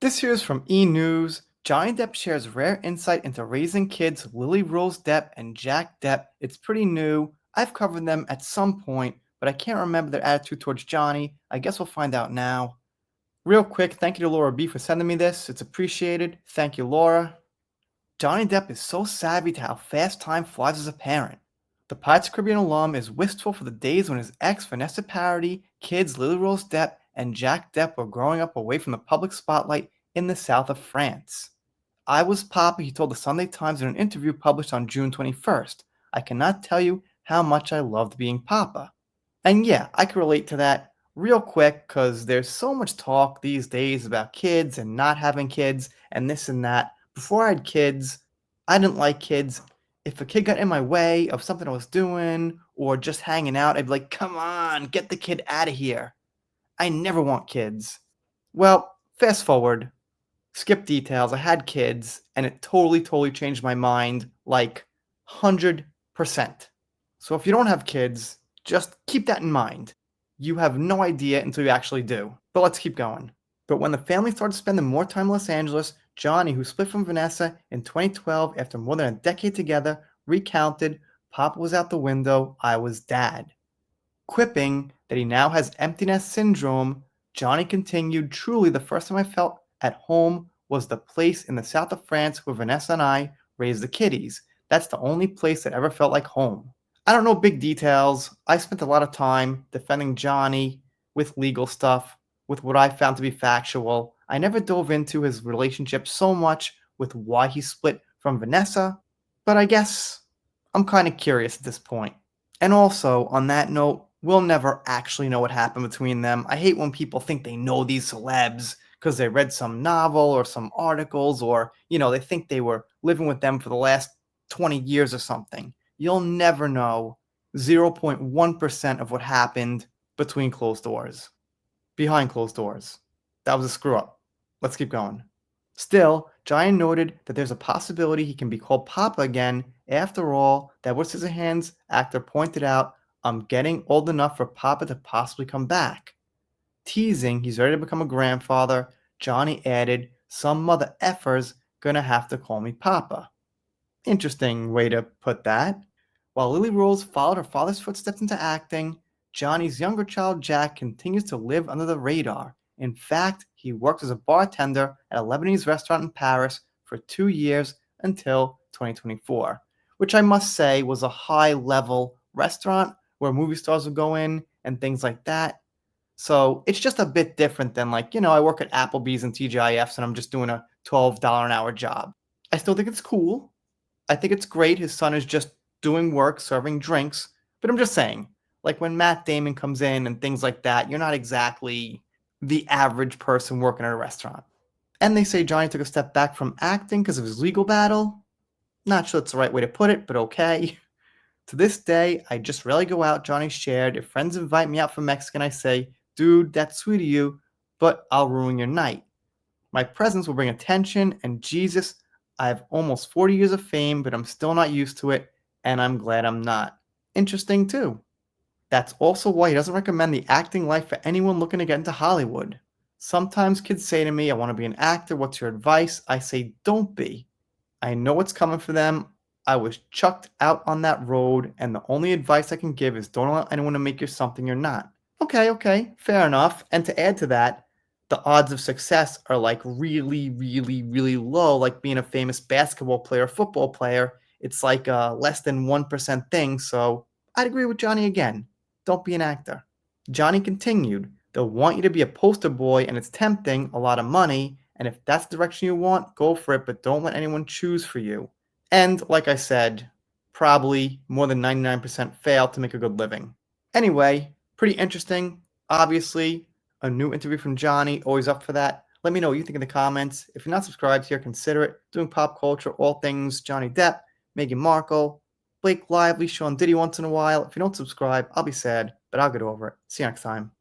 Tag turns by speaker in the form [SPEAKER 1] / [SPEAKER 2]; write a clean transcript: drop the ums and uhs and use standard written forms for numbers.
[SPEAKER 1] This here is from E! News. Johnny Depp shares rare insight into raising kids Lily Rose Depp and Jack Depp. It's pretty new. I've covered them at some point, but I can't remember their attitude towards Johnny. I guess we'll find out now. Real quick, thank you to Laura B for sending me this. It's appreciated. Thank you, Laura. Johnny Depp is so savvy to how fast time flies as a parent. The Pirates of the Caribbean alum is wistful for the days when his ex Vanessa Paradis, kids Lily Rose Depp, and Jack Depp were growing up away from the public spotlight in the south of France. I was Papa, he told the Sunday Times in an interview published on June 21st. I cannot tell you how much I loved being Papa. And yeah, I can relate to that real quick because there's so much talk these days about kids and not having kids and this and that. Before I had kids, I didn't like kids. If a kid got in my way of something I was doing or just hanging out, I'd be like, come on, get the kid out of here. I never want kids. Well, fast forward, skip details. I had kids and it totally changed my mind like 100%. So if you don't have kids, just keep that in mind. You have no idea until you actually do. But let's keep going. But when the family started spending more time in Los Angeles, Johnny, who split from Vanessa in 2012 after more than a decade together, recounted, Papa was out the window, I was dad. Quipping that he now has empty nest syndrome, Johnny continued, truly the first time I felt at home was the place in the south of France where Vanessa and I raised the kiddies. That's the only place that ever felt like home. I don't know big details. I spent a lot of time defending Johnny with legal stuff, with what I found to be factual. I never dove into his relationship so much with why he split from Vanessa, but I guess I'm kind of curious at this point. And also, on that note, we'll never actually know what happened between them. I hate when people think they know these celebs because they read some novel or some articles or, they think they were living with them for the last 20 years or something. You'll never know 0.1% of what happened between closed doors. Behind closed doors. That was a screw up. Let's keep going. Still, Johnny noted that there's a possibility he can be called Papa again. After all, that Edward Scissorhands actor pointed out, I'm getting old enough for Papa to possibly come back. Teasing he's ready to become a grandfather, Johnny added, some mother effer's gonna have to call me Papa. Interesting way to put that. While Lily Rose followed her father's footsteps into acting, Johnny's younger child Jack continues to live under the radar. In fact, he worked as a bartender at a Lebanese restaurant in Paris for 2 years until 2024, which I must say was a high-level restaurant where movie stars would go in and things like that. So it's just a bit different than I work at Applebee's and TGIFs and I'm just doing a $12 an hour job. I still think it's cool. I think it's great his son is just doing work, serving drinks, but I'm just saying, like when Matt Damon comes in and things like that, you're not exactly the average person working at a restaurant. And they say Johnny took a step back from acting because of his legal battle. Not sure that's the right way to put it, but okay. To this day, I just rarely go out, Johnny shared. If friends invite me out for Mexican, I say, dude, that's sweet of you, but I'll ruin your night. My presence will bring attention, and Jesus, I have almost 40 years of fame, but I'm still not used to it, and I'm glad I'm not. Interesting, too. That's also why he doesn't recommend the acting life for anyone looking to get into Hollywood. Sometimes kids say to me, I want to be an actor, what's your advice? I say, don't be. I know what's coming for them. I was chucked out on that road, and the only advice I can give is don't allow anyone to make you something you're not. Okay, fair enough. And to add to that, the odds of success are like really low, like being a famous basketball player, football player. It's like a less than 1% thing, so I'd agree with Johnny again. Don't be an actor. Johnny continued, they'll want you to be a poster boy and it's tempting, a lot of money, and if that's the direction you want, go for it, but don't let anyone choose for you. And like I said, probably more than 99% fail to make a good living. Anyway, pretty interesting. Obviously, a new interview from Johnny, always up for that. Let me know what you think in the comments. If you're not subscribed here, consider it. Doing pop culture, all things Johnny Depp, Meghan Markle, Blake Lively, Sean Diddy once in a while. If you don't subscribe, I'll be sad, but I'll get over it. See you next time.